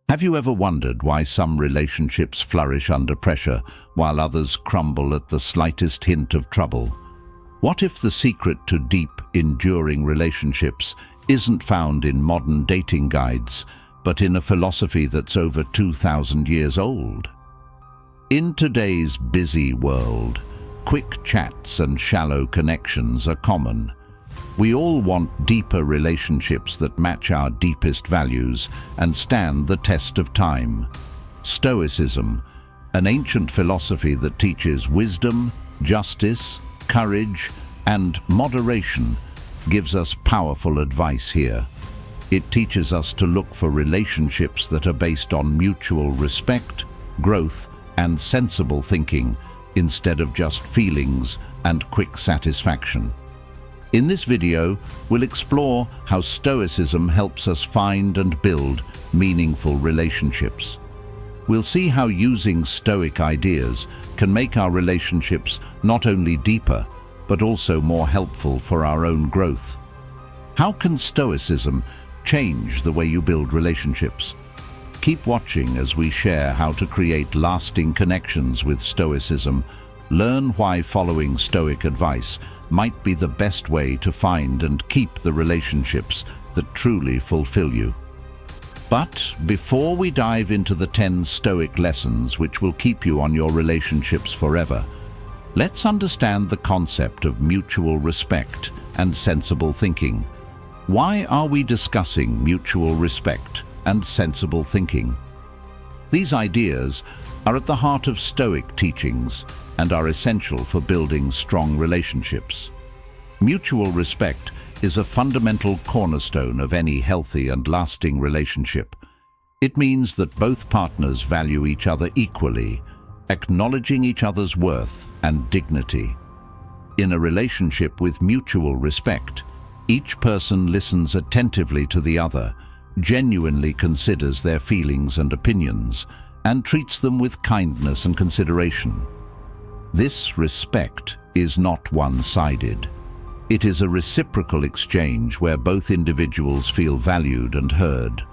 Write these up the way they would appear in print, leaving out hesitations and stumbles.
Have you ever wondered why some relationships flourish under pressure while others crumble at the slightest hint of trouble? What if the secret to deep, enduring relationships isn't found in modern dating guides, but in a philosophy that's over 2,000 years old? In today's busy world, quick chats and shallow connections are common. We all want deeper relationships that match our deepest values and stand the test of time. Stoicism, an ancient philosophy that teaches wisdom, justice, courage, and moderation, gives us powerful advice here. It teaches us to look for relationships that are based on mutual respect, growth, and sensible thinking, instead of just feelings and quick satisfaction. In this video, we'll explore how Stoicism helps us find and build meaningful relationships. We'll see how using Stoic ideas can make our relationships not only deeper, but also more helpful for our own growth. How can Stoicism change the way you build relationships? Keep watching as we share how to create lasting connections with Stoicism. Learn why following Stoic advice might be the best way to find and keep the relationships that truly fulfill you. But before we dive into the 10 Stoic lessons which will keep you on your relationships forever, let's understand the concept of mutual respect and sensible thinking. Why are we discussing mutual respect and sensible thinking? These ideas are at the heart of Stoic teachings and are essential for building strong relationships. Mutual respect is a fundamental cornerstone of any healthy and lasting relationship. It means that both partners value each other equally, acknowledging each other's worth and dignity. In a relationship with mutual respect, each person listens attentively to the other, genuinely considers their feelings and opinions, and treats them with kindness and consideration. This respect is not one-sided. It is a reciprocal exchange where both individuals feel valued and heard.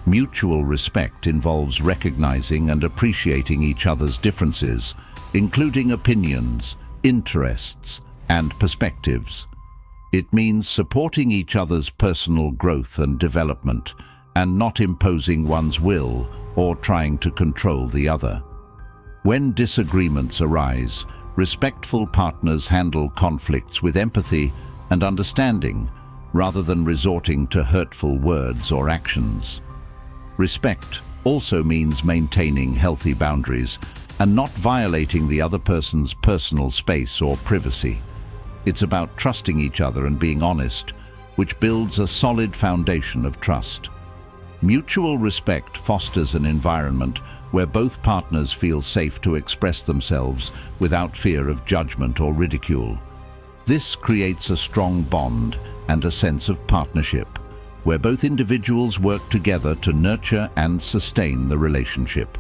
Mutual respect involves recognizing and appreciating each other's differences, including opinions, interests, and perspectives. It means supporting each other's personal growth and development, and not imposing one's will or trying to control the other. When disagreements arise, respectful partners handle conflicts with empathy and understanding, rather than resorting to hurtful words or actions. Respect also means maintaining healthy boundaries and not violating the other person's personal space or privacy. It's about trusting each other and being honest, which builds a solid foundation of trust. Mutual respect fosters an environment where both partners feel safe to express themselves without fear of judgment or ridicule. This creates a strong bond and a sense of partnership, where both individuals work together to nurture and sustain the relationship.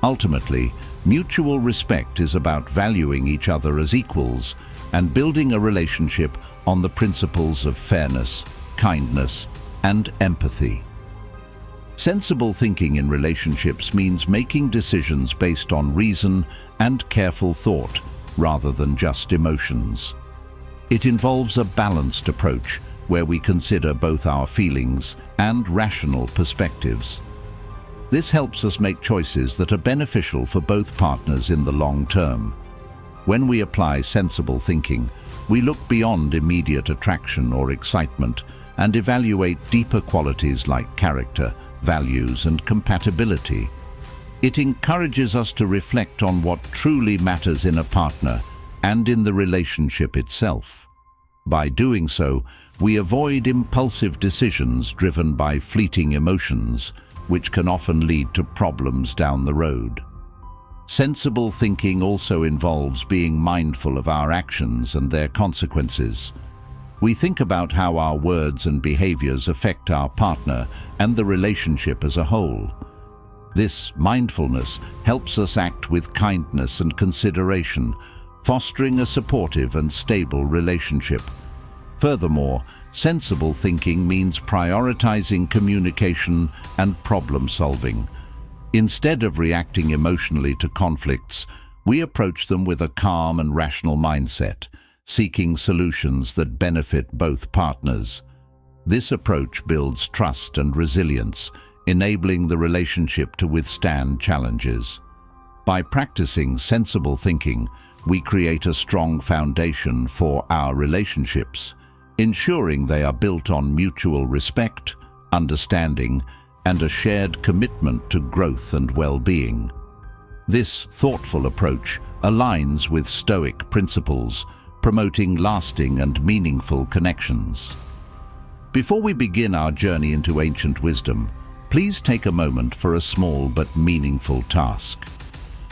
Ultimately, mutual respect is about valuing each other as equals and building a relationship on the principles of fairness, kindness, and empathy. Sensible thinking in relationships means making decisions based on reason and careful thought, rather than just emotions. It involves a balanced approach where we consider both our feelings and rational perspectives. This helps us make choices that are beneficial for both partners in the long term. When we apply sensible thinking, we look beyond immediate attraction or excitement and evaluate deeper qualities like character, values, and compatibility. It encourages us to reflect on what truly matters in a partner and in the relationship itself. By doing so, we avoid impulsive decisions driven by fleeting emotions, which can often lead to problems down the road. Sensible thinking also involves being mindful of our actions and their consequences. We think about how our words and behaviors affect our partner and the relationship as a whole. This mindfulness helps us act with kindness and consideration, fostering a supportive and stable relationship. Furthermore, Sensible thinking means prioritizing communication and problem solving. Instead of reacting emotionally to conflicts, we approach them with a calm and rational mindset, seeking solutions that benefit both partners. This approach builds trust and resilience, enabling the relationship to withstand challenges. By practicing sensible thinking, we create a strong foundation for our relationships, ensuring they are built on mutual respect, understanding, and a shared commitment to growth and well-being. This thoughtful approach aligns with Stoic principles, promoting lasting and meaningful connections. Before we begin our journey into ancient wisdom, please take a moment for a small but meaningful task.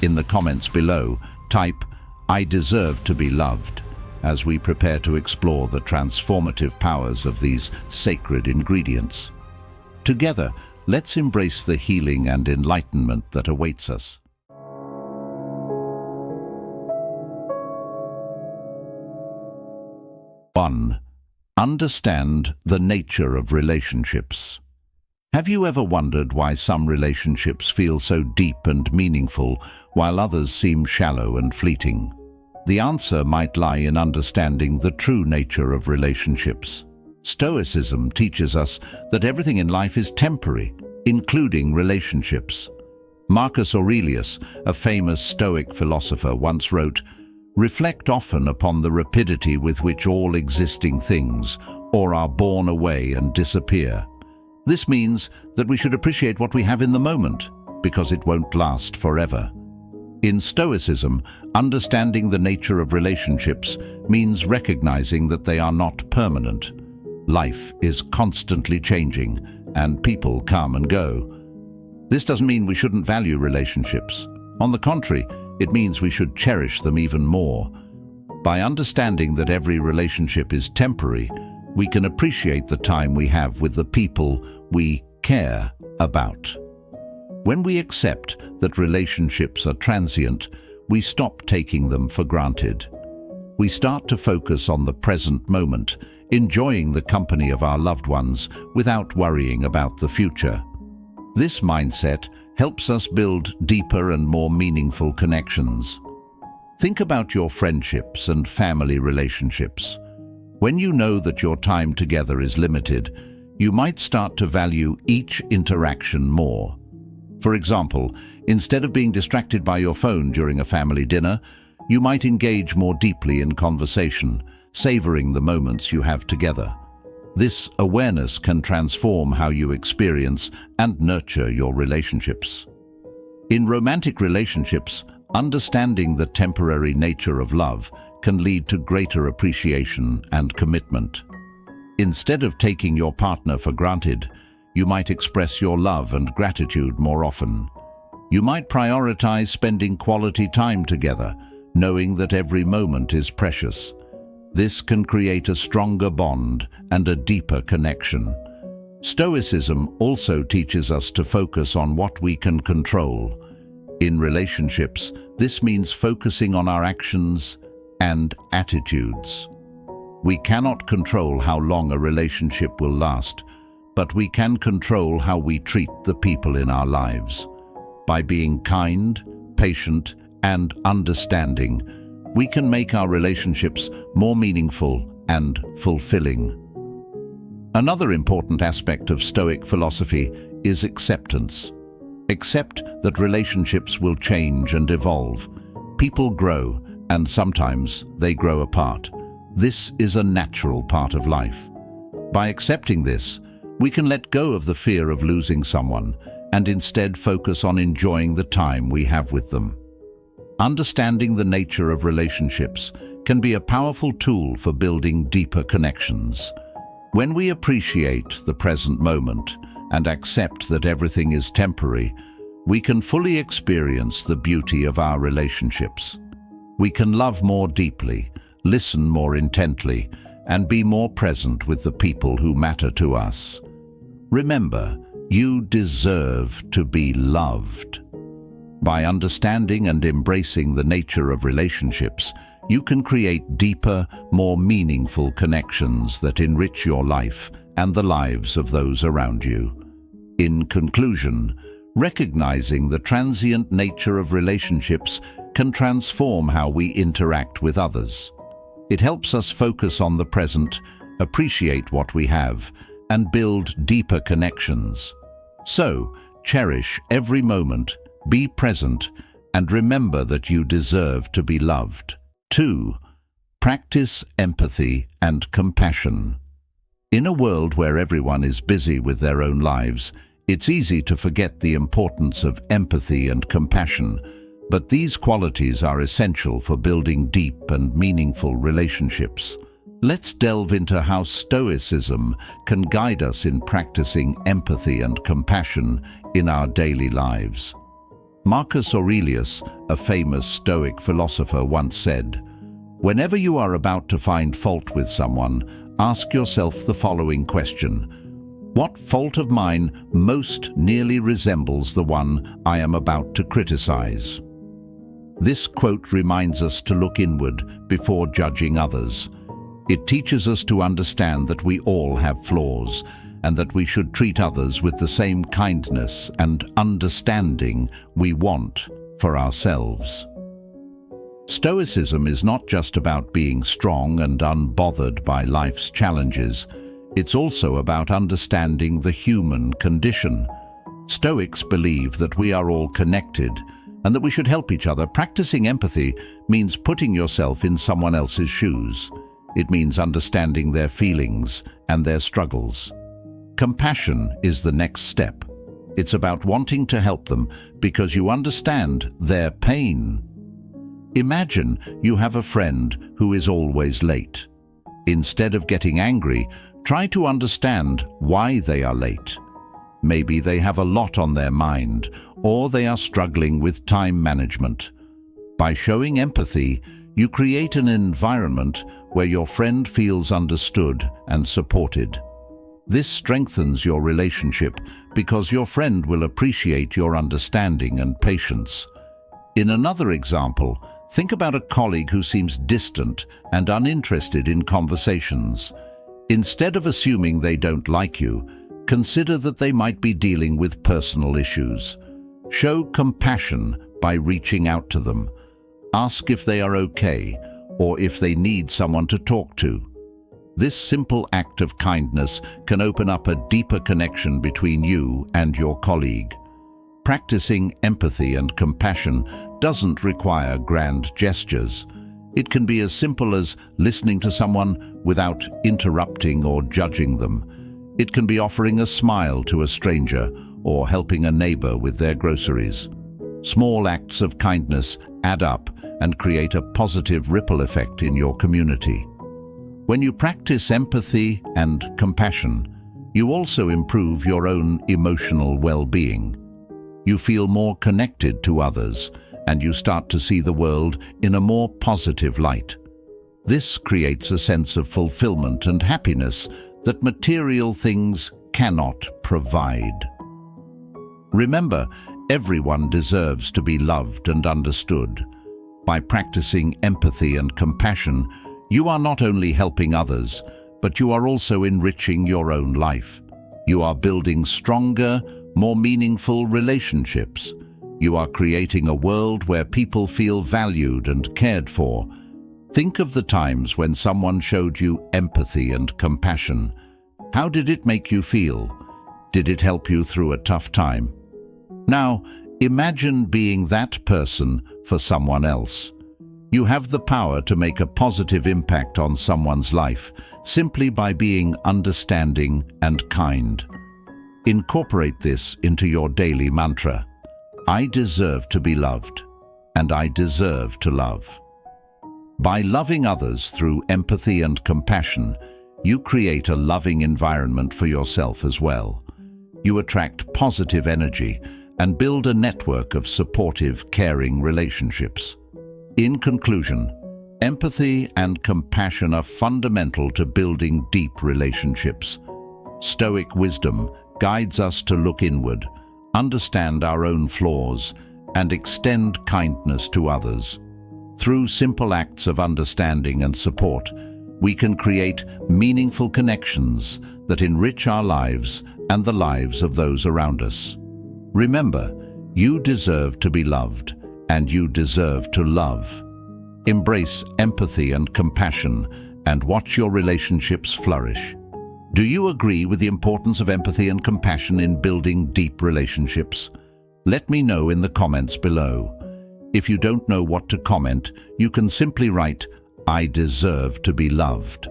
In the comments below, type, "I deserve to be loved," as we prepare to explore the transformative powers of these sacred ingredients. Together, let's embrace the healing and enlightenment that awaits us. 1. Understand the nature of relationships. Have you ever wondered why some relationships feel so deep and meaningful while others seem shallow and fleeting? The answer might lie in understanding the true nature of relationships. Stoicism teaches us that everything in life is temporary, including relationships. Marcus Aurelius, a famous Stoic philosopher, once wrote, "Reflect often upon the rapidity with which all existing things or are born away and disappear." This means that we should appreciate what we have in the moment, because it won't last forever. In Stoicism, understanding the nature of relationships means recognizing that they are not permanent. Life is constantly changing, and people come and go. This doesn't mean we shouldn't value relationships. On the contrary, it means we should cherish them even more. By understanding that every relationship is temporary, we can appreciate the time we have with the people we care about. When we accept that relationships are transient, we stop taking them for granted. We start to focus on the present moment, enjoying the company of our loved ones without worrying about the future. This mindset helps us build deeper and more meaningful connections. Think about your friendships and family relationships. When you know that your time together is limited, you might start to value each interaction more. For example, instead of being distracted by your phone during a family dinner, you might engage more deeply in conversation, savoring the moments you have together. This awareness can transform how you experience and nurture your relationships. In romantic relationships, understanding the temporary nature of love can lead to greater appreciation and commitment. Instead of taking your partner for granted, you might express your love and gratitude more often. You might prioritize spending quality time together, knowing that every moment is precious. This can create a stronger bond and a deeper connection. Stoicism also teaches us to focus on what we can control. In relationships, this means focusing on our actions and attitudes. We cannot control how long a relationship will last, but we can control how we treat the people in our lives. By being kind, patient, and understanding, we can make our relationships more meaningful and fulfilling. Another important aspect of Stoic philosophy is acceptance. Accept that relationships will change and evolve. People grow, and sometimes they grow apart. This is a natural part of life. By accepting this, we can let go of the fear of losing someone and instead focus on enjoying the time we have with them. Understanding the nature of relationships can be a powerful tool for building deeper connections. When we appreciate the present moment and accept that everything is temporary, we can fully experience the beauty of our relationships. We can love more deeply, listen more intently, and be more present with the people who matter to us. Remember, you deserve to be loved. By understanding and embracing the nature of relationships, you can create deeper, more meaningful connections that enrich your life and the lives of those around you. In conclusion, recognizing the transient nature of relationships can transform how we interact with others. It helps us focus on the present, appreciate what we have, and build deeper connections. So, cherish every moment, be present, and remember that you deserve to be loved. 2. Practice empathy and compassion. In a world where everyone is busy with their own lives, it's easy to forget the importance of empathy and compassion, but these qualities are essential for building deep and meaningful relationships. Let's delve into how Stoicism can guide us in practicing empathy and compassion in our daily lives. Marcus Aurelius, a famous Stoic philosopher, once said, "Whenever you are about to find fault with someone, ask yourself the following question: what fault of mine most nearly resembles the one I am about to criticize?" This quote reminds us to look inward before judging others. It teaches us to understand that we all have flaws, and that we should treat others with the same kindness and understanding we want for ourselves. Stoicism is not just about being strong and unbothered by life's challenges. It's also about understanding the human condition. Stoics believe that we are all connected and that we should help each other. Practicing empathy means putting yourself in someone else's shoes. It means understanding their feelings and their struggles. Compassion is the next step. It's about wanting to help them because you understand their pain. Imagine you have a friend who is always late. Instead of getting angry, try to understand why they are late. Maybe they have a lot on their mind, or they are struggling with time management. By showing empathy, you create an environment where your friend feels understood and supported. This strengthens your relationship because your friend will appreciate your understanding and patience. In another example, think about a colleague who seems distant and uninterested in conversations. Instead of assuming they don't like you, consider that they might be dealing with personal issues. Show compassion by reaching out to them. Ask if they are okay or if they need someone to talk to. This simple act of kindness can open up a deeper connection between you and your colleague. Practicing empathy and compassion doesn't require grand gestures. It can be as simple as listening to someone without interrupting or judging them. It can be offering a smile to a stranger or helping a neighbor with their groceries. Small acts of kindness add up and create a positive ripple effect in your community. When you practice empathy and compassion, you also improve your own emotional well-being. You feel more connected to others, and you start to see the world in a more positive light. This creates a sense of fulfillment and happiness that material things cannot provide. Remember, everyone deserves to be loved and understood. By practicing empathy and compassion, you are not only helping others, but you are also enriching your own life. You are building stronger, more meaningful relationships. You are creating a world where people feel valued and cared for. Think of the times when someone showed you empathy and compassion. How did it make you feel? Did it help you through a tough time? Now, imagine being that person for someone else. You have the power to make a positive impact on someone's life simply by being understanding and kind. Incorporate this into your daily mantra. I deserve to be loved, and I deserve to love. By loving others through empathy and compassion, you create a loving environment for yourself as well. You attract positive energy and build a network of supportive, caring relationships. In conclusion, empathy and compassion are fundamental to building deep relationships. Stoic wisdom guides us to look inward, understand our own flaws, and extend kindness to others. Through simple acts of understanding and support, we can create meaningful connections that enrich our lives and the lives of those around us. Remember, you deserve to be loved, and you deserve to love. Embrace empathy and compassion, and watch your relationships flourish. Do you agree with the importance of empathy and compassion in building deep relationships? Let me know in the comments below. If you don't know what to comment, you can simply write, "I deserve to be loved."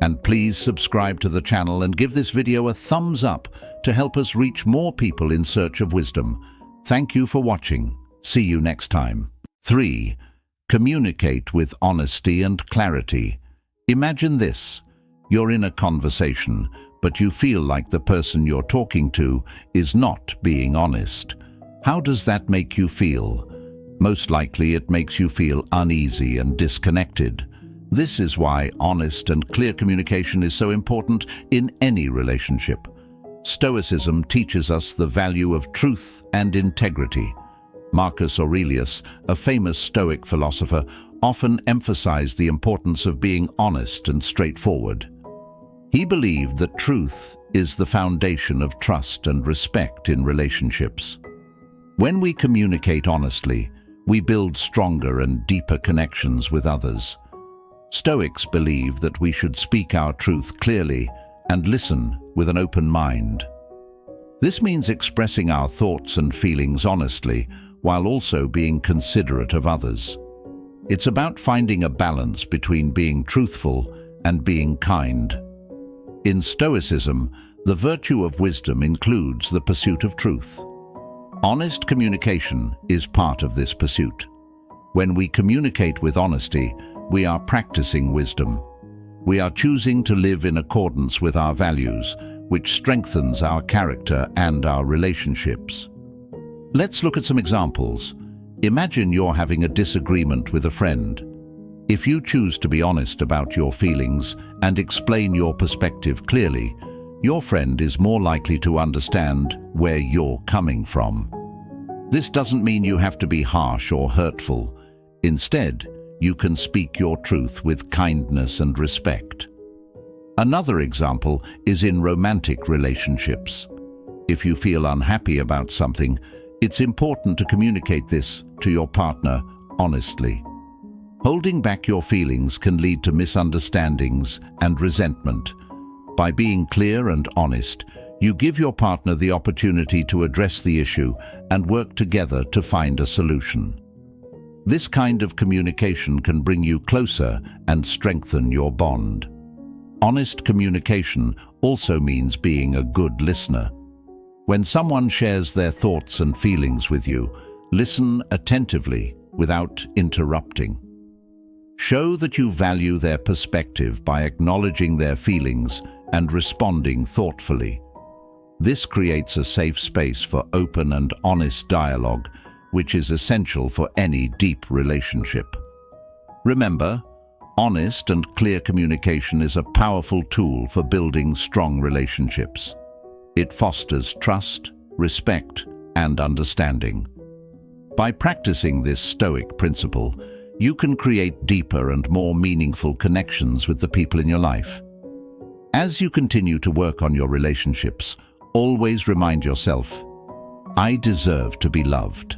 And please subscribe to the channel and give this video a thumbs up to help us reach more people in search of wisdom. Thank you for watching. See you next time. 3. Communicate with honesty and clarity. Imagine this. You're in a conversation, but you feel like the person you're talking to is not being honest. How does that make you feel? Most likely it makes you feel uneasy and disconnected. This is why honest and clear communication is so important in any relationship. Stoicism teaches us the value of truth and integrity. Marcus Aurelius, a famous Stoic philosopher, often emphasized the importance of being honest and straightforward. He believed that truth is the foundation of trust and respect in relationships. When we communicate honestly, we build stronger and deeper connections with others. Stoics believe that we should speak our truth clearly and listen with an open mind. This means expressing our thoughts and feelings honestly while also being considerate of others. It's about finding a balance between being truthful and being kind. In Stoicism, the virtue of wisdom includes the pursuit of truth. Honest communication is part of this pursuit. When we communicate with honesty, we are practicing wisdom. We are choosing to live in accordance with our values, which strengthens our character and our relationships. Let's look at some examples. Imagine you're having a disagreement with a friend. If you choose to be honest about your feelings and explain your perspective clearly, your friend is more likely to understand where you're coming from. This doesn't mean you have to be harsh or hurtful. Instead, you can speak your truth with kindness and respect. Another example is in romantic relationships. If you feel unhappy about something, it's important to communicate this to your partner honestly. Holding back your feelings can lead to misunderstandings and resentment. By being clear and honest, you give your partner the opportunity to address the issue and work together to find a solution. This kind of communication can bring you closer and strengthen your bond. Honest communication also means being a good listener. When someone shares their thoughts and feelings with you, listen attentively without interrupting. Show that you value their perspective by acknowledging their feelings and responding thoughtfully. This creates a safe space for open and honest dialogue, which is essential for any deep relationship. Remember, honest and clear communication is a powerful tool for building strong relationships. It fosters trust, respect, and understanding. By practicing this Stoic principle, you can create deeper and more meaningful connections with the people in your life. As you continue to work on your relationships, always remind yourself, I deserve to be loved.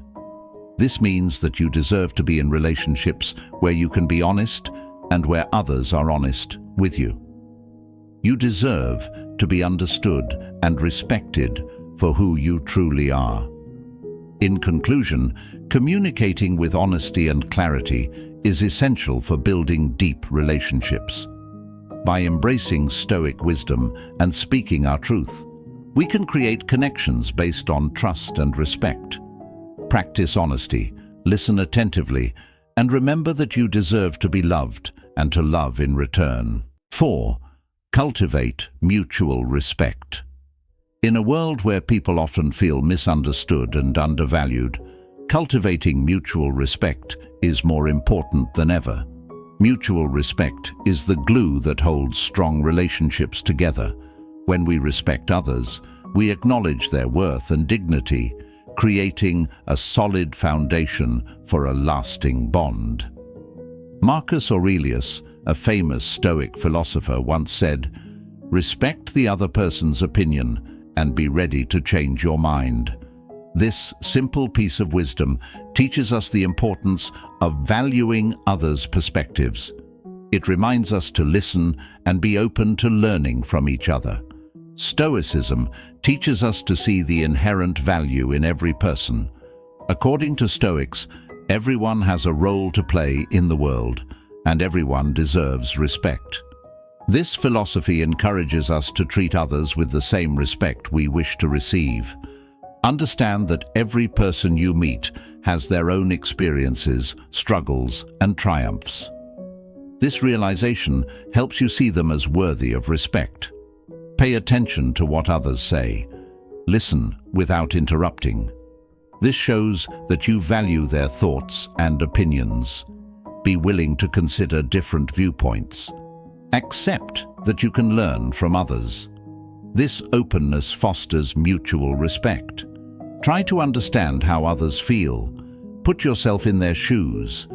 This means that you deserve to be in relationships where you can be honest and where others are honest with you. You deserve to be understood and respected for who you truly are. In conclusion, communicating with honesty and clarity is essential for building deep relationships. By embracing Stoic wisdom and speaking our truth, we can create connections based on trust and respect. Practice honesty, listen attentively, and remember that you deserve to be loved and to love in return. 4. Cultivate mutual respect. In a world where people often feel misunderstood and undervalued, cultivating mutual respect is more important than ever. Mutual respect is the glue that holds strong relationships together. When we respect others, we acknowledge their worth and dignity, creating a solid foundation for a lasting bond. Marcus Aurelius, a famous Stoic philosopher, once said, "Respect the other person's opinion and be ready to change your mind." This simple piece of wisdom teaches us the importance of valuing others' perspectives. It reminds us to listen and be open to learning from each other. Stoicism teaches us to see the inherent value in every person. According to Stoics, everyone has a role to play in the world, and everyone deserves respect. This philosophy encourages us to treat others with the same respect we wish to receive. Understand that every person you meet has their own experiences, struggles, and triumphs. This realization helps you see them as worthy of respect. Pay attention to what others say. Listen without interrupting. This shows that you value their thoughts and opinions. Be willing to consider different viewpoints. Accept that you can learn from others. This openness fosters mutual respect. Try to understand how others feel. Put yourself in their shoes.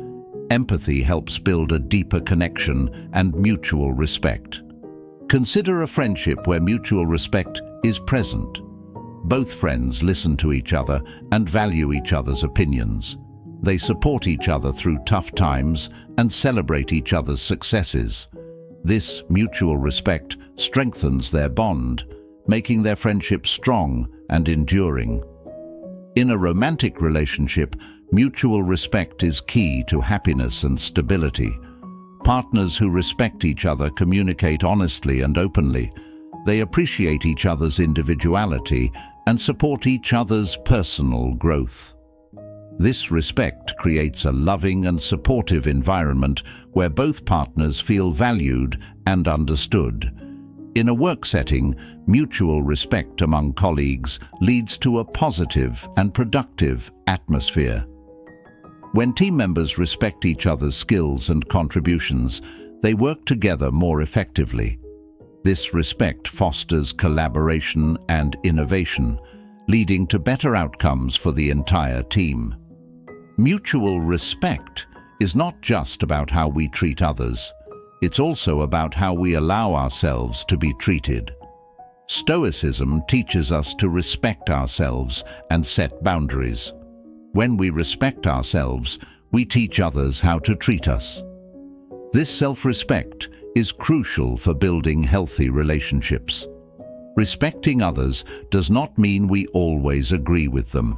Empathy helps build a deeper connection and mutual respect. Consider a friendship where mutual respect is present. Both friends listen to each other and value each other's opinions. They support each other through tough times and celebrate each other's successes. This mutual respect strengthens their bond, making their friendship strong and enduring. In a romantic relationship, mutual respect is key to happiness and stability. Partners who respect each other communicate honestly and openly. They appreciate each other's individuality and support each other's personal growth. This respect creates a loving and supportive environment where both partners feel valued and understood. In a work setting, mutual respect among colleagues leads to a positive and productive atmosphere. When team members respect each other's skills and contributions, they work together more effectively. This respect fosters collaboration and innovation, leading to better outcomes for the entire team. Mutual respect is not just about how we treat others. It's also about how we allow ourselves to be treated. Stoicism teaches us to respect ourselves and set boundaries. When we respect ourselves, we teach others how to treat us. This self-respect is crucial for building healthy relationships. Respecting others does not mean we always agree with them.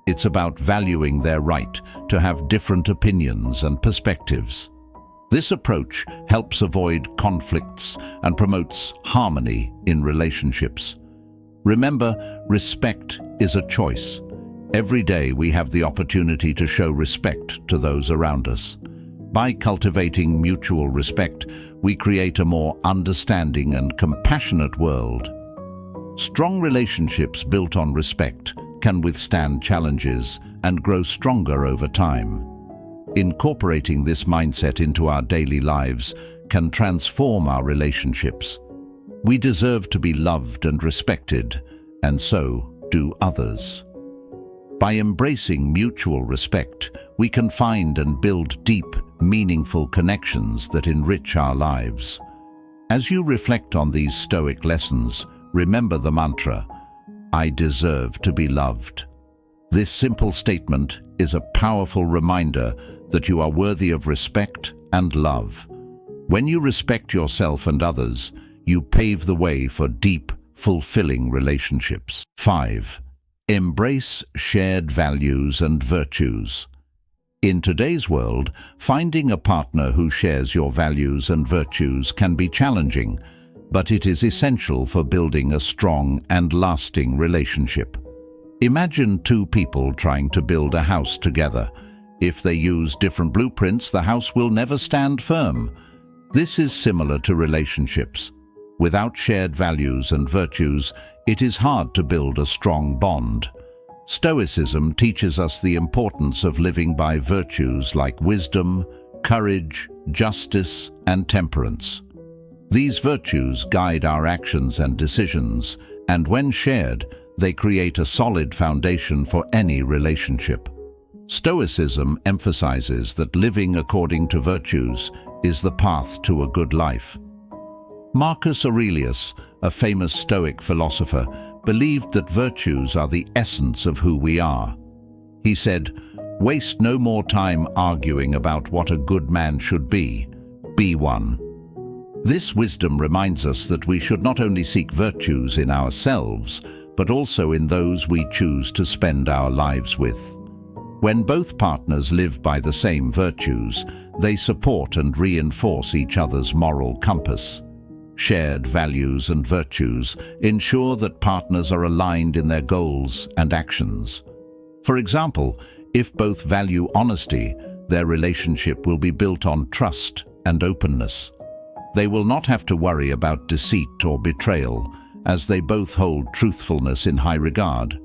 It's about valuing their right to have different opinions and perspectives. This approach helps avoid conflicts and promotes harmony in relationships. Remember, respect is a choice. Every day we have the opportunity to show respect to those around us. By cultivating mutual respect, we create a more understanding and compassionate world. Strong relationships built on respect can withstand challenges and grow stronger over time. Incorporating this mindset into our daily lives can transform our relationships. We deserve to be loved and respected, and so do others. By embracing mutual respect, we can find and build deep, meaningful connections that enrich our lives. As you reflect on these Stoic lessons, remember the mantra, "I deserve to be loved." This simple statement is a powerful reminder that you are worthy of respect and love. When you respect yourself and others, you pave the way for deep, fulfilling relationships. 5. Embrace shared values and virtues. In today's world, finding a partner who shares your values and virtues can be challenging, but it is essential for building a strong and lasting relationship. Imagine two people trying to build a house together. If they use different blueprints, the house will never stand firm. This is similar to relationships. Without shared values and virtues, it is hard to build a strong bond. Stoicism teaches us the importance of living by virtues like wisdom, courage, justice, and temperance. These virtues guide our actions and decisions, and when shared, they create a solid foundation for any relationship. Stoicism emphasizes that living according to virtues is the path to a good life. Marcus Aurelius, a famous Stoic philosopher, believed that virtues are the essence of who we are. He said, "Waste no more time arguing about what a good man should be one." This wisdom reminds us that we should not only seek virtues in ourselves, but also in those we choose to spend our lives with. When both partners live by the same virtues, they support and reinforce each other's moral compass. Shared values and virtues ensure that partners are aligned in their goals and actions. For example, if both value honesty, their relationship will be built on trust and openness. They will not have to worry about deceit or betrayal, as they both hold truthfulness in high regard.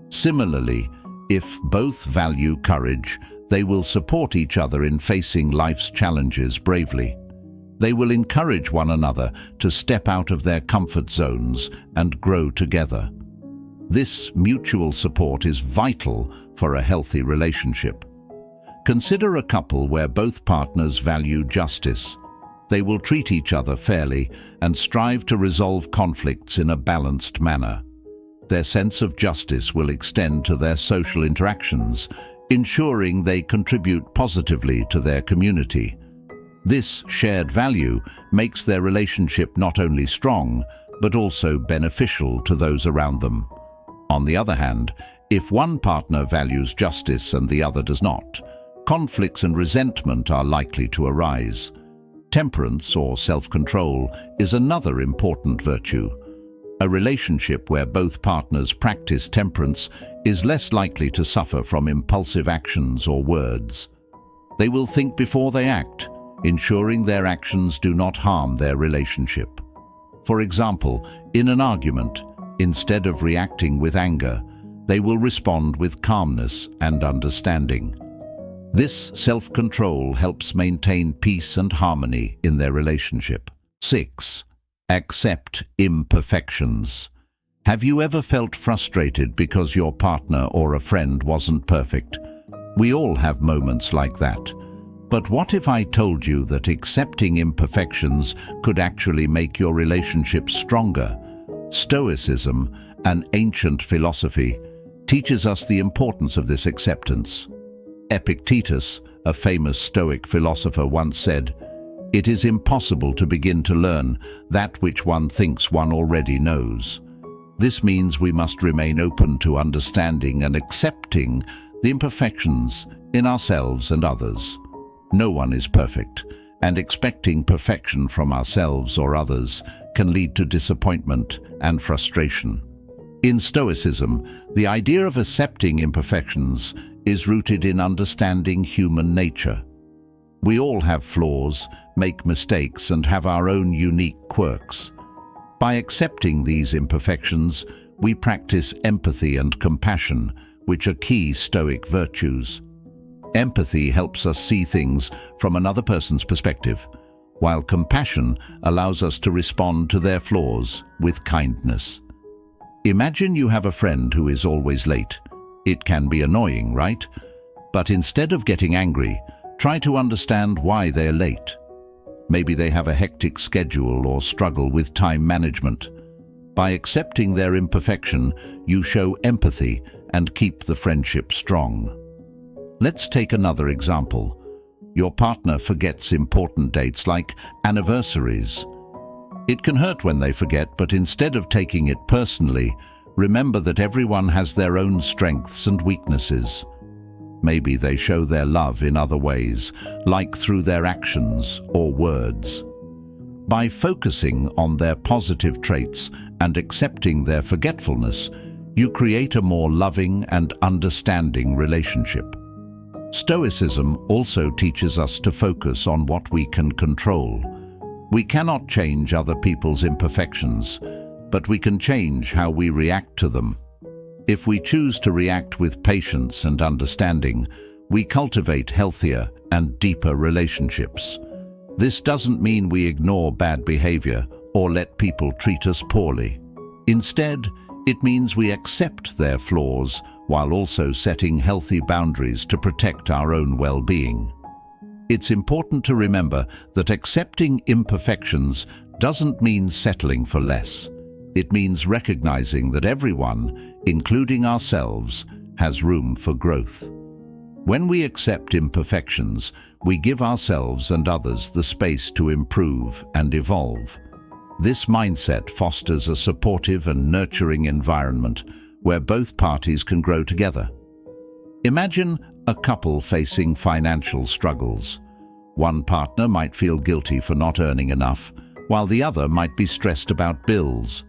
Similarly, if both value courage, they will support each other in facing life's challenges bravely. They will encourage one another to step out of their comfort zones and grow together. This mutual support is vital for a healthy relationship. Consider a couple where both partners value justice. They will treat each other fairly and strive to resolve conflicts in a balanced manner. Their sense of justice will extend to their social interactions, ensuring they contribute positively to their community. This shared value makes their relationship not only strong, but also beneficial to those around them. On the other hand, if one partner values justice and the other does not, conflicts and resentment are likely to arise. Temperance, or self-control, is another important virtue. A relationship where both partners practice temperance is less likely to suffer from impulsive actions or words. They will think before they act, ensuring their actions do not harm their relationship. For example, in an argument, instead of reacting with anger, they will respond with calmness and understanding. This self-control helps maintain peace and harmony in their relationship. 6. Accept imperfections. Have you ever felt frustrated because your partner or a friend wasn't perfect? We all have moments like that. But what if I told you that accepting imperfections could actually make your relationship stronger? Stoicism, an ancient philosophy, teaches us the importance of this acceptance. Epictetus, a famous Stoic philosopher, once said, "It is impossible to begin to learn that which one thinks one already knows." This means we must remain open to understanding and accepting the imperfections in ourselves and others. No one is perfect, and expecting perfection from ourselves or others can lead to disappointment and frustration. In Stoicism, the idea of accepting imperfections is rooted in understanding human nature. We all have flaws, make mistakes, and have our own unique quirks. By accepting these imperfections, we practice empathy and compassion, which are key Stoic virtues. Empathy helps us see things from another person's perspective, while compassion allows us to respond to their flaws with kindness. Imagine you have a friend who is always late. It can be annoying, right? But instead of getting angry, try to understand why they're late. Maybe they have a hectic schedule or struggle with time management. By accepting their imperfection, you show empathy and keep the friendship strong. Let's take another example. Your partner forgets important dates like anniversaries. It can hurt when they forget, but instead of taking it personally, remember that everyone has their own strengths and weaknesses. Maybe they show their love in other ways, like through their actions or words. By focusing on their positive traits and accepting their forgetfulness, you create a more loving and understanding relationship. Stoicism also teaches us to focus on what we can control. We cannot change other people's imperfections, but we can change how we react to them. If we choose to react with patience and understanding, we cultivate healthier and deeper relationships. This doesn't mean we ignore bad behavior or let people treat us poorly. Instead, it means we accept their flaws while also setting healthy boundaries to protect our own well-being. It's important to remember that accepting imperfections doesn't mean settling for less. It means recognizing that everyone, including ourselves, has room for growth. When we accept imperfections, we give ourselves and others the space to improve and evolve. This mindset fosters a supportive and nurturing environment where both parties can grow together. Imagine a couple facing financial struggles. One partner might feel guilty for not earning enough, while the other might be stressed about bills.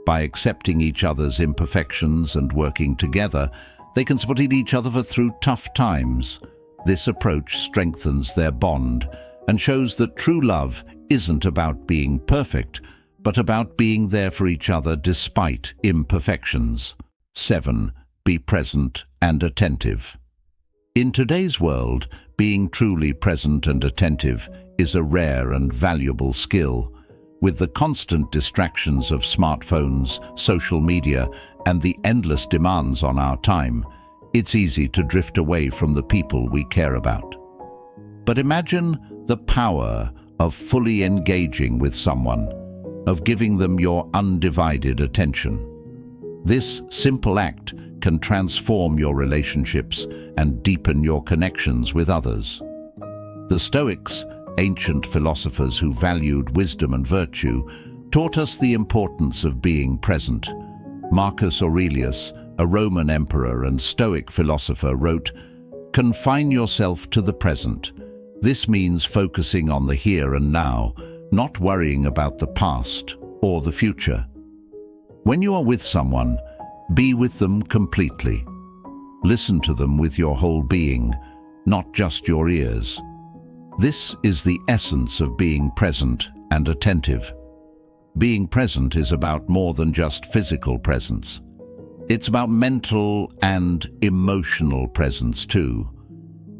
By accepting each other's imperfections and working together, they can support each other through tough times. This approach strengthens their bond and shows that true love isn't about being perfect, but about being there for each other despite imperfections. 7. Be present and attentive. In today's world, being truly present and attentive is a rare and valuable skill. With the constant distractions of smartphones, social media, and the endless demands on our time, it's easy to drift away from the people we care about. But imagine the power of fully engaging with someone, of giving them your undivided attention. This simple act can transform your relationships and deepen your connections with others. The Stoics, ancient philosophers who valued wisdom and virtue, taught us the importance of being present. Marcus Aurelius, a Roman emperor and Stoic philosopher, wrote, "Confine yourself to the present. This means focusing on the here and now, not worrying about the past or the future." When you are with someone, be with them completely. Listen to them with your whole being, not just your ears. This is the essence of being present and attentive. Being present is about more than just physical presence. It's about mental and emotional presence too.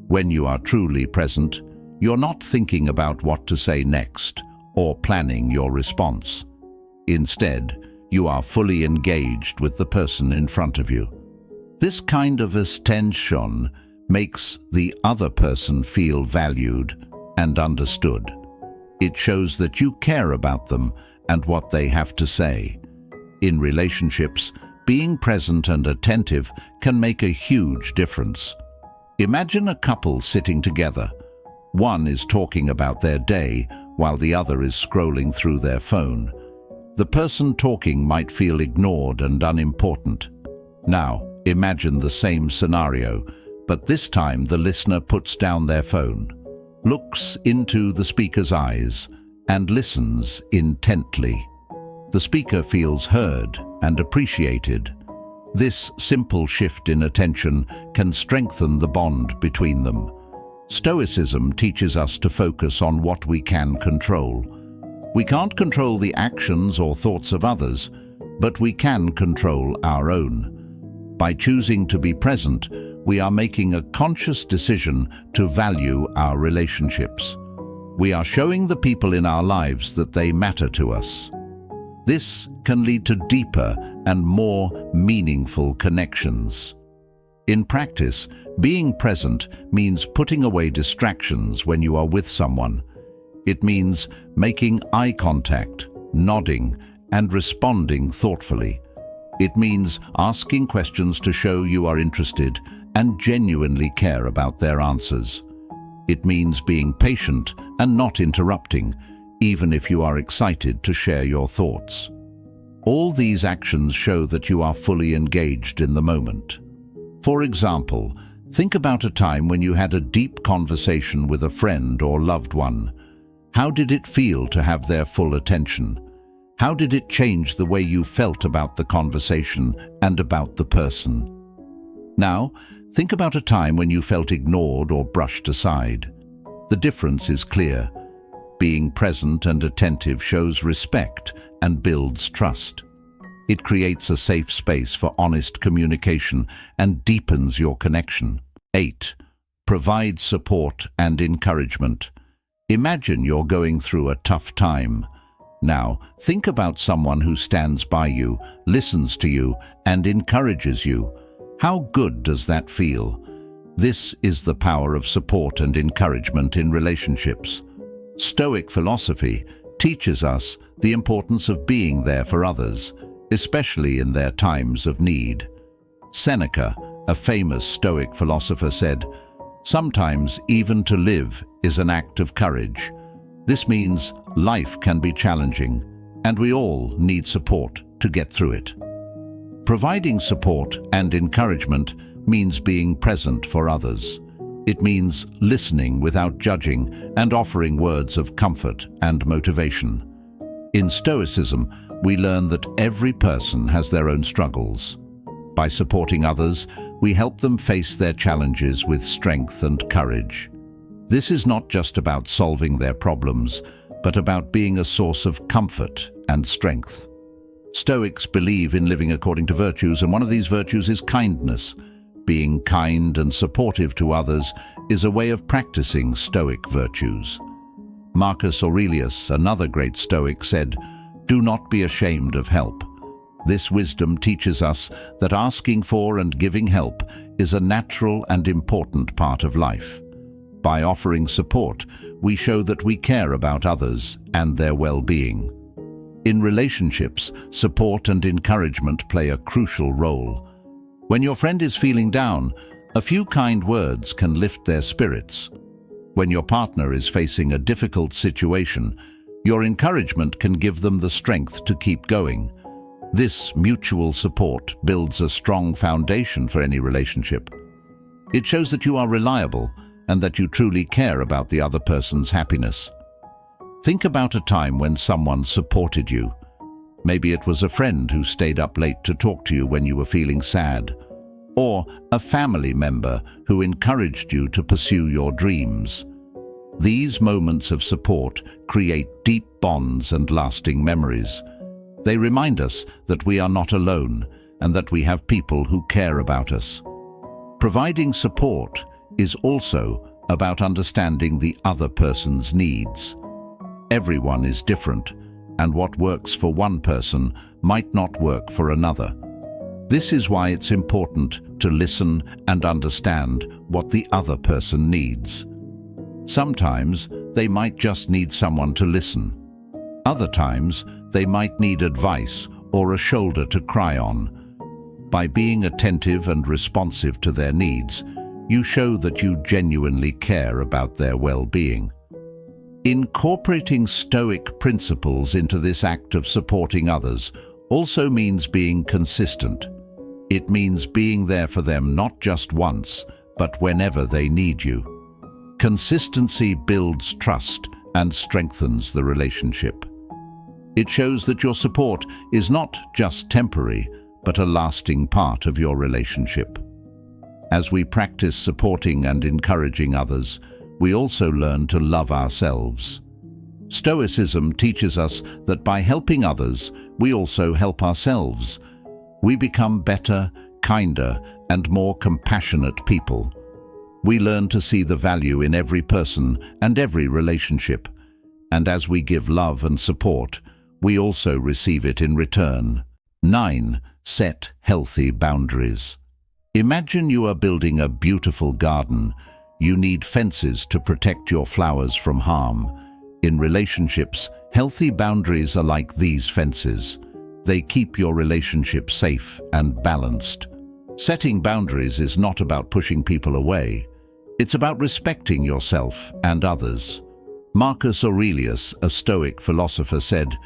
When you are truly present, you're not thinking about what to say next or planning your response. Instead, you are fully engaged with the person in front of you. This kind of attention makes the other person feel valued and understood. It shows that you care about them and what they have to say. In relationships, being present and attentive can make a huge difference. Imagine a couple sitting together. One is talking about their day while the other is scrolling through their phone. The person talking might feel ignored and unimportant. Now, imagine the same scenario, but this time the listener puts down their phone, looks into the speaker's eyes, and listens intently. The speaker feels heard and appreciated. This simple shift in attention can strengthen the bond between them. Stoicism teaches us to focus on what we can control. We can't control the actions or thoughts of others, but we can control our own. By choosing to be present, we are making a conscious decision to value our relationships. We are showing the people in our lives that they matter to us. This can lead to deeper and more meaningful connections. In practice, being present means putting away distractions when you are with someone. It means making eye contact, nodding, and responding thoughtfully. It means asking questions to show you are interested and genuinely care about their answers. It means being patient and not interrupting, even if you are excited to share your thoughts. All these actions show that you are fully engaged in the moment. For example, think about a time when you had a deep conversation with a friend or loved one. How did it feel to have their full attention? How did it change the way you felt about the conversation and about the person? Now, think about a time when you felt ignored or brushed aside. The difference is clear. Being present and attentive shows respect and builds trust. It creates a safe space for honest communication and deepens your connection. 8. Provide support and encouragement. Imagine you're going through a tough time. Now, think about someone who stands by you, listens to you, and encourages you. How good does that feel? This is the power of support and encouragement in relationships. Stoic philosophy teaches us the importance of being there for others, especially in their times of need. Seneca, a famous Stoic philosopher, said, "Sometimes even to live is an act of courage." This means life can be challenging, and we all need support to get through it. Providing support and encouragement means being present for others. It means listening without judging and offering words of comfort and motivation. In Stoicism, we learn that every person has their own struggles. By supporting others, we help them face their challenges with strength and courage. This is not just about solving their problems, but about being a source of comfort and strength. Stoics believe in living according to virtues, and one of these virtues is kindness. Being kind and supportive to others is a way of practicing Stoic virtues. Marcus Aurelius, another great Stoic, said, "Do not be ashamed of help." This wisdom teaches us that asking for and giving help is a natural and important part of life. By offering support, we show that we care about others and their well-being. In relationships, support and encouragement play a crucial role. When your friend is feeling down, a few kind words can lift their spirits. When your partner is facing a difficult situation, your encouragement can give them the strength to keep going. This mutual support builds a strong foundation for any relationship. It shows that you are reliable and that you truly care about the other person's happiness. Think about a time when someone supported you. Maybe it was a friend who stayed up late to talk to you when you were feeling sad, or a family member who encouraged you to pursue your dreams. These moments of support create deep bonds and lasting memories. They remind us that we are not alone and that we have people who care about us. Providing support is also about understanding the other person's needs. Everyone is different, and what works for one person might not work for another. This is why it's important to listen and understand what the other person needs. Sometimes they might just need someone to listen. Other times they might need advice or a shoulder to cry on. By being attentive and responsive to their needs, you show that you genuinely care about their well-being. Incorporating Stoic principles into this act of supporting others also means being consistent. It means being there for them not just once, but whenever they need you. Consistency builds trust and strengthens the relationship. It shows that your support is not just temporary, but a lasting part of your relationship. As we practice supporting and encouraging others, we also learn to love ourselves. Stoicism teaches us that by helping others, we also help ourselves. We become better, kinder, and more compassionate people. We learn to see the value in every person and every relationship. And as we give love and support, we also receive it in return. 9. Set healthy boundaries. Imagine you are building a beautiful garden. You need fences to protect your flowers from harm. In relationships, healthy boundaries are like these fences. They keep your relationship safe and balanced. Setting boundaries is not about pushing people away. It's about respecting yourself and others. Marcus Aurelius, a Stoic philosopher, said,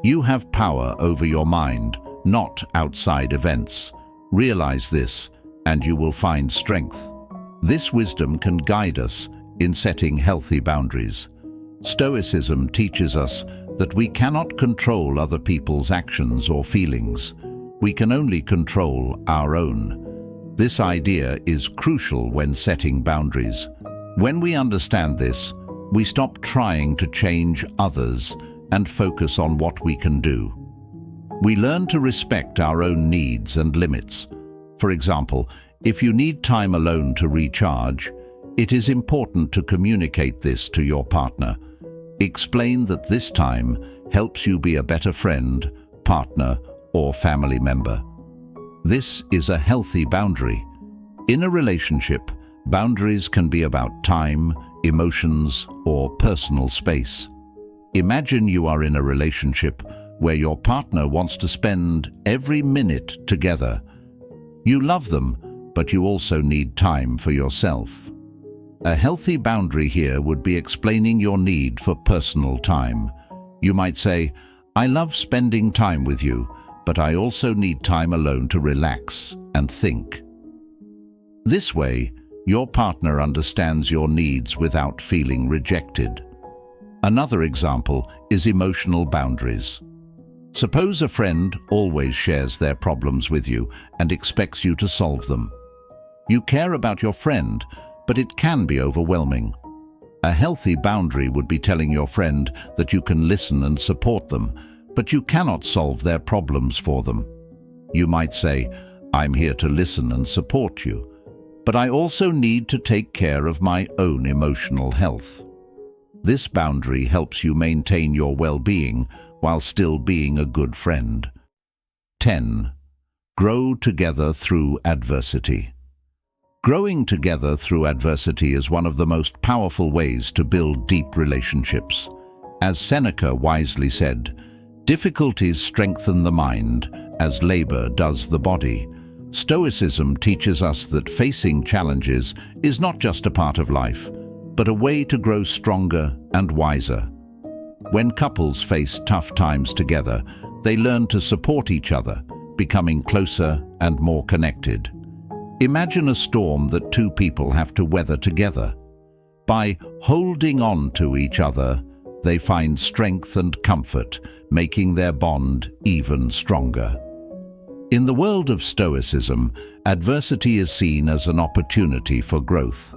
"You have power over your mind, not outside events. Realize this, and you will find strength." This wisdom can guide us in setting healthy boundaries. Stoicism teaches us that we cannot control other people's actions or feelings. We can only control our own. This idea is crucial when setting boundaries. When we understand this, we stop trying to change others and focus on what we can do. We learn to respect our own needs and limits. For example, if you need time alone to recharge, it is important to communicate this to your partner. Explain that this time helps you be a better friend, partner, or family member. This is a healthy boundary. In a relationship, boundaries can be about time, emotions, or personal space. Imagine you are in a relationship where your partner wants to spend every minute together. You love them, but you also need time for yourself. A healthy boundary here would be explaining your need for personal time. You might say, "I love spending time with you, but I also need time alone to relax and think." This way, your partner understands your needs without feeling rejected. Another example is emotional boundaries. Suppose a friend always shares their problems with you and expects you to solve them. You care about your friend, but it can be overwhelming. A healthy boundary would be telling your friend that you can listen and support them, but you cannot solve their problems for them. You might say, "I'm here to listen and support you, but I also need to take care of my own emotional health." This boundary helps you maintain your well-being while still being a good friend. 10. Grow together through adversity. Growing together through adversity is one of the most powerful ways to build deep relationships. As Seneca wisely said, "Difficulties strengthen the mind, as labor does the body." Stoicism teaches us that facing challenges is not just a part of life, but a way to grow stronger and wiser. When couples face tough times together, they learn to support each other, becoming closer and more connected. Imagine a storm that two people have to weather together. By holding on to each other, they find strength and comfort, making their bond even stronger. In the world of Stoicism, adversity is seen as an opportunity for growth.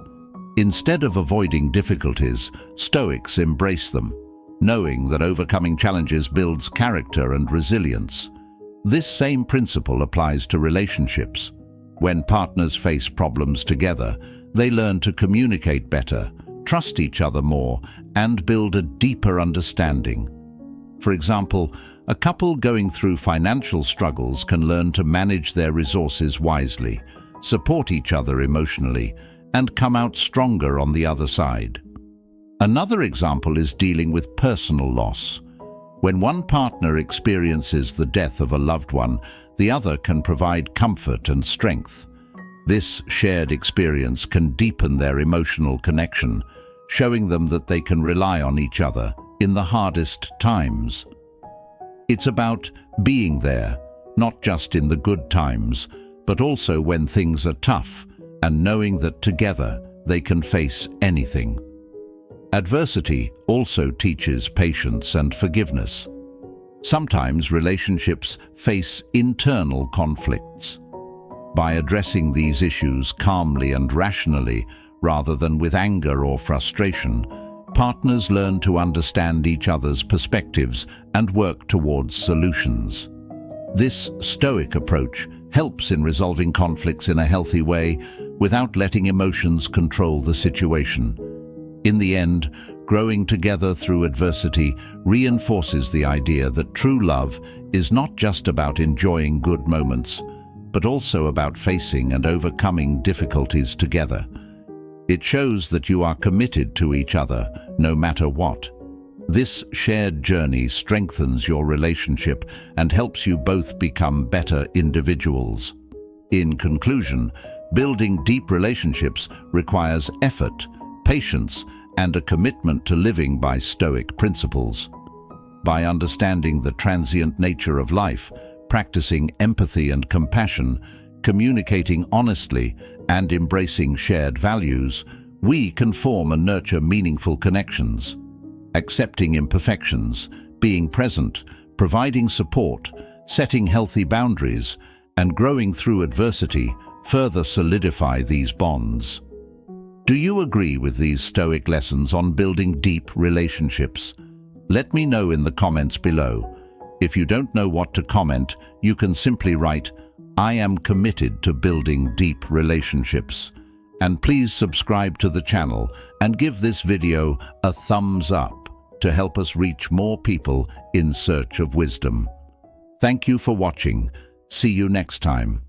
Instead of avoiding difficulties, Stoics embrace them, knowing that overcoming challenges builds character and resilience. This same principle applies to relationships. When partners face problems together, they learn to communicate better, trust each other more, and build a deeper understanding. For example, a couple going through financial struggles can learn to manage their resources wisely, support each other emotionally, and come out stronger on the other side. Another example is dealing with personal loss. When one partner experiences the death of a loved one, the other can provide comfort and strength. This shared experience can deepen their emotional connection, showing them that they can rely on each other in the hardest times. It's about being there, not just in the good times, but also when things are tough, and knowing that together they can face anything. Adversity also teaches patience and forgiveness. Sometimes relationships face internal conflicts. By addressing these issues calmly and rationally, rather than with anger or frustration, partners learn to understand each other's perspectives and work towards solutions. This Stoic approach helps in resolving conflicts in a healthy way without letting emotions control the situation. In the end, growing together through adversity reinforces the idea that true love is not just about enjoying good moments, but also about facing and overcoming difficulties together. It shows that you are committed to each other, no matter what. This shared journey strengthens your relationship and helps you both become better individuals. In conclusion, building deep relationships requires effort, patience, and a commitment to living by Stoic principles. By understanding the transient nature of life, practicing empathy and compassion, communicating honestly, and embracing shared values, we can form and nurture meaningful connections. Accepting imperfections, being present, providing support, setting healthy boundaries, and growing through adversity further solidify these bonds. Do you agree with these Stoic lessons on building deep relationships? Let me know in the comments below. If you don't know what to comment, you can simply write, "I am committed to building deep relationships." And please subscribe to the channel and give this video a thumbs up to help us reach more people in search of wisdom. Thank you for watching. See you next time.